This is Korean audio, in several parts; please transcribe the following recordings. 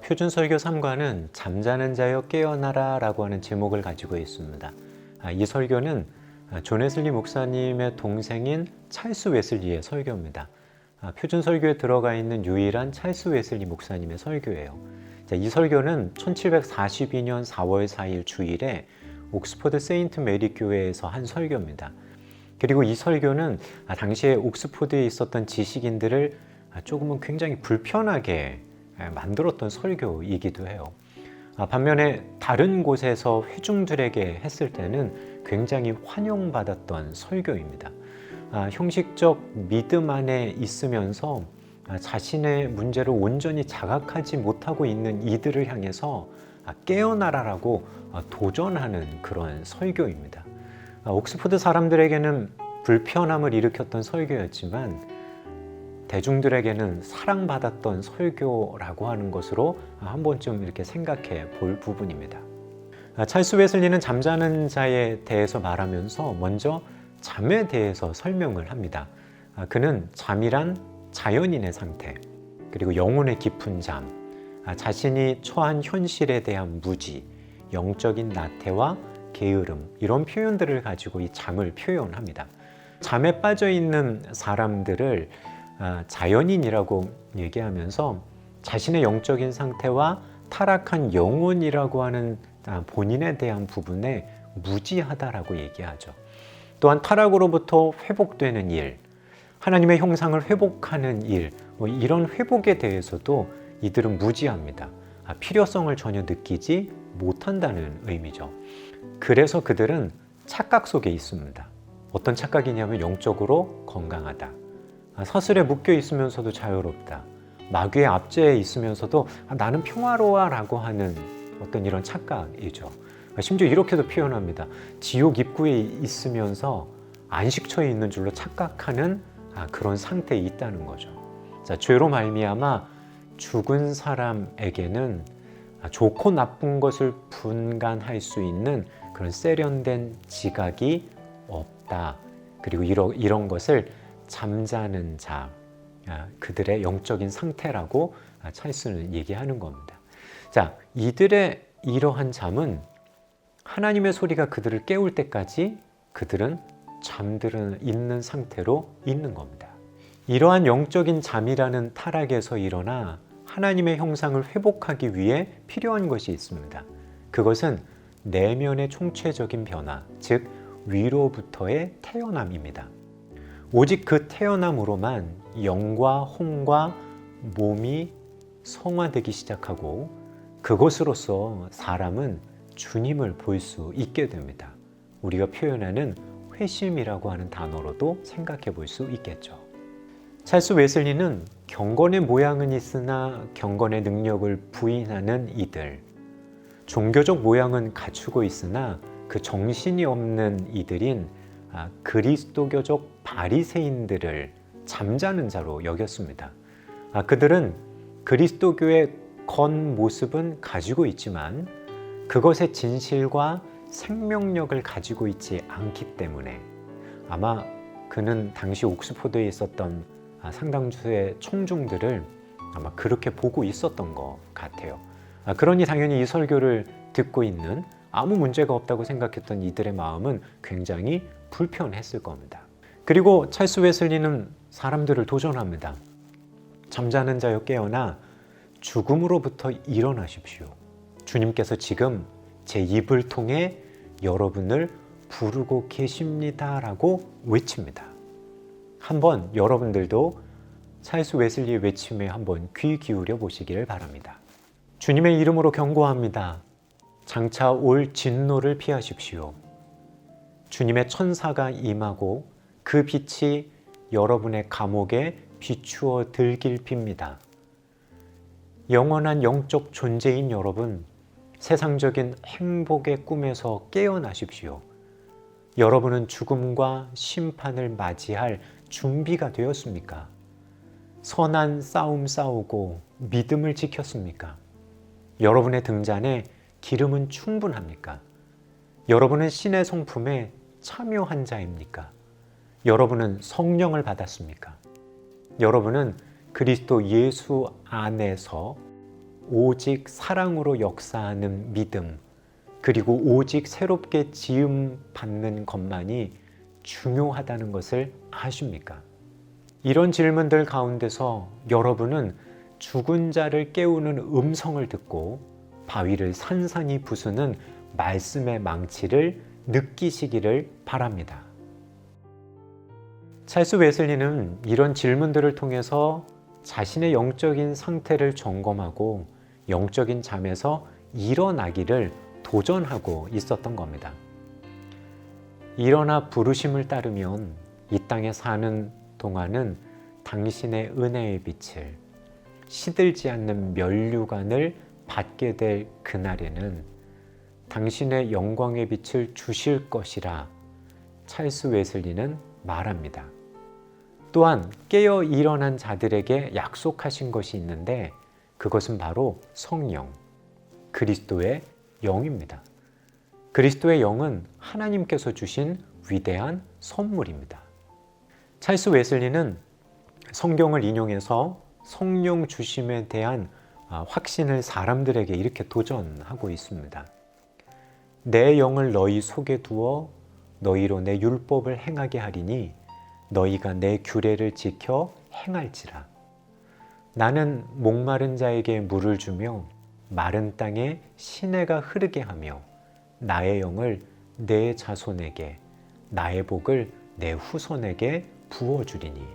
표준 설교 3과는 잠자는 자여 깨어나라 라고 하는 제목을 가지고 있습니다. 이 설교는 존 웨슬리 목사님의 동생인 찰스 웨슬리의 설교입니다. 표준 설교에 들어가 있는 유일한 찰스 웨슬리 목사님의 설교예요. 이 설교는 1742년 4월 4일 주일에 옥스퍼드 세인트 메리 교회에서 한 설교입니다. 그리고 이 설교는 당시에 옥스퍼드에 있었던 지식인들을 조금은 굉장히 불편하게 만들었던 설교이기도 해요. 반면에 다른 곳에서 회중들에게 했을 때는 굉장히 환영받았던 설교입니다. 형식적 믿음 안에 있으면서 자신의 문제를 온전히 자각하지 못하고 있는 이들을 향해서 깨어나라라고 도전하는 그런 설교입니다. 옥스퍼드 사람들에게는 불편함을 일으켰던 설교였지만 대중들에게는 사랑받았던 설교라고 하는 것으로 한 번쯤 이렇게 생각해 볼 부분입니다. 찰스 웨슬리는 잠자는 자에 대해서 말하면서 먼저 잠에 대해서 설명을 합니다. 그는 잠이란 자연인의 상태, 그리고 영혼의 깊은 잠, 자신이 처한 현실에 대한 무지, 영적인 나태와 게으름, 이런 표현들을 가지고 이 잠을 표현합니다. 잠에 빠져 있는 사람들을 자연인이라고 얘기하면서 자신의 영적인 상태와 타락한 영혼이라고 하는 본인에 대한 부분에 무지하다라고 얘기하죠. 또한 타락으로부터 회복되는 일, 하나님의 형상을 회복하는 일, 이런 회복에 대해서도 이들은 무지합니다. 필요성을 전혀 느끼지 못한다는 의미죠. 그래서 그들은 착각 속에 있습니다. 어떤 착각이냐면 영적으로 건강하다. 사슬에 묶여 있으면서도 자유롭다. 마귀의 압제에 있으면서도 나는 평화로워라고 하는 어떤 이런 착각이죠. 심지어 이렇게도 표현합니다. 지옥 입구에 있으면서 안식처에 있는 줄로 착각하는 그런 상태에 있다는 거죠. 죄로 말미암아 죽은 사람에게는 좋고 나쁜 것을 분간할 수 있는 그런 세련된 지각이 없다. 그리고 이런 것을 잠자는 자, 그들의 영적인 상태라고 찰스는 얘기하는 겁니다. 자, 이들의 이러한 잠은 하나님의 소리가 그들을 깨울 때까지 그들은 잠들어 있는 상태로 있는 겁니다. 이러한 영적인 잠이라는 타락에서 일어나 하나님의 형상을 회복하기 위해 필요한 것이 있습니다. 그것은 내면의 총체적인 변화, 즉 위로부터의 태어남입니다. 오직 그 태어남으로만 영과 혼과 몸이 성화되기 시작하고 그것으로서 사람은 주님을 볼 수 있게 됩니다. 우리가 표현하는 회심이라고 하는 단어로도 생각해 볼 수 있겠죠. 찰스 웨슬리는 경건의 모양은 있으나 경건의 능력을 부인하는 이들, 종교적 모양은 갖추고 있으나 그 정신이 없는 이들인 그리스도교적 바리새인들을 잠자는 자로 여겼습니다. 그들은 그리스도교의 겉모습은 가지고 있지만 그것의 진실과 생명력을 가지고 있지 않기 때문에 아마 그는 당시 옥스퍼드에 있었던 상당수의 청중들을 아마 그렇게 보고 있었던 것 같아요. 그러니 당연히 이 설교를 듣고 있는 아무 문제가 없다고 생각했던 이들의 마음은 굉장히 불편했을 겁니다. 그리고 찰스 웨슬리는 사람들을 도전합니다. 잠자는 자여 깨어나 죽음으로부터 일어나십시오. 주님께서 지금 제 입을 통해 여러분을 부르고 계십니다라고 외칩니다. 한번 여러분들도 찰스 웨슬리의 외침에 한번 귀 기울여 보시기를 바랍니다. 주님의 이름으로 경고합니다. 장차 올 진노를 피하십시오. 주님의 천사가 임하고 그 빛이 여러분의 감옥에 비추어 들길 빕니다. 영원한 영적 존재인 여러분, 세상적인 행복의 꿈에서 깨어나십시오. 여러분은 죽음과 심판을 맞이할 준비가 되었습니까? 선한 싸움 싸우고 믿음을 지켰습니까? 여러분의 등잔에 기름은 충분합니까? 여러분은 신의 성품에 참여한 자입니까? 여러분은 성령을 받았습니까? 여러분은 그리스도 예수 안에서 오직 사랑으로 역사하는 믿음, 그리고 오직 새롭게 지음 받는 것만이 중요하다는 것을 아십니까? 이런 질문들 가운데서 여러분은 죽은 자를 깨우는 음성을 듣고 바위를 산산이 부수는 말씀의 망치를 느끼시기를 바랍니다. 찰스 웨슬리는 이런 질문들을 통해서 자신의 영적인 상태를 점검하고 영적인 잠에서 일어나기를 도전하고 있었던 겁니다. 일어나 부르심을 따르면 이 땅에 사는 동안은 당신의 은혜의 빛을, 시들지 않는 면류관을 받게 될 그날에는 당신의 영광의 빛을 주실 것이라 찰스 웨슬리는 말합니다. 또한 깨어 일어난 자들에게 약속하신 것이 있는데 그것은 바로 성령, 그리스도의 영입니다. 그리스도의 영은 하나님께서 주신 위대한 선물입니다. 찰스 웨슬리는 성경을 인용해서 성령 주심에 대한 확신을 사람들에게 이렇게 도전하고 있습니다. 내 영을 너희 속에 두어 너희로 내 율법을 행하게 하리니 너희가 내 규례를 지켜 행할지라. 나는 목마른 자에게 물을 주며 마른 땅에 시내가 흐르게 하며 나의 영을 내 자손에게 나의 복을 내 후손에게 부어주리니.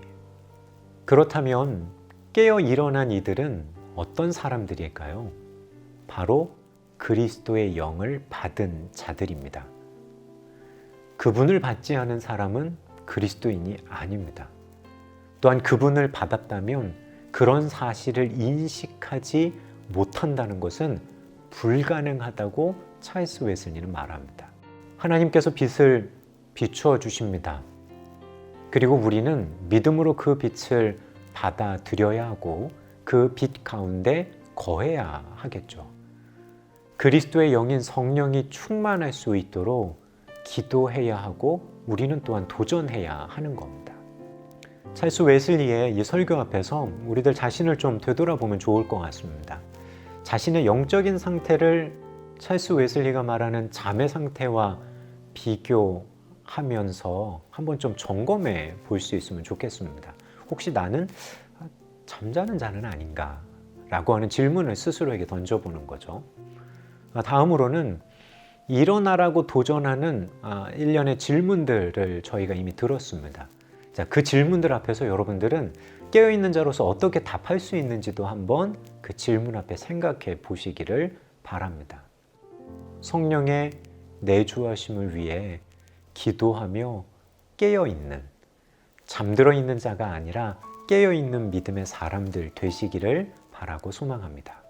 그렇다면 깨어 일어난 이들은 어떤 사람들일까요? 바로 그리스도의 영을 받은 자들입니다. 그분을 받지 않은 사람은 그리스도인이 아닙니다. 또한 그분을 받았다면 그런 사실을 인식하지 못한다는 것은 불가능하다고 찰스 웨슬리는 말합니다. 하나님께서 빛을 비추어 주십니다. 그리고 우리는 믿음으로 그 빛을 받아들여야 하고 그 빛 가운데 거해야 하겠죠. 그리스도의 영인 성령이 충만할 수 있도록 기도해야 하고 우리는 또한 도전해야 하는 겁니다. 찰스 웨슬리의 이 설교 앞에서 우리들 자신을 좀 되돌아보면 좋을 것 같습니다. 자신의 영적인 상태를 찰스 웨슬리가 말하는 잠의 상태와 비교하면서 한번 좀 점검해 볼 수 있으면 좋겠습니다. 혹시 나는 잠자는 자는 아닌가? 라고 하는 질문을 스스로에게 던져보는 거죠. 다음으로는 일어나라고 도전하는 일련의 질문들을 저희가 이미 들었습니다. 자, 그 질문들 앞에서 여러분들은 깨어있는 자로서 어떻게 답할 수 있는지도 한번 그 질문 앞에 생각해 보시기를 바랍니다. 성령의 내주하심을 위해 기도하며 깨어있는, 잠들어 있는 자가 아니라 깨어있는 믿음의 사람들 되시기를 바라고 소망합니다.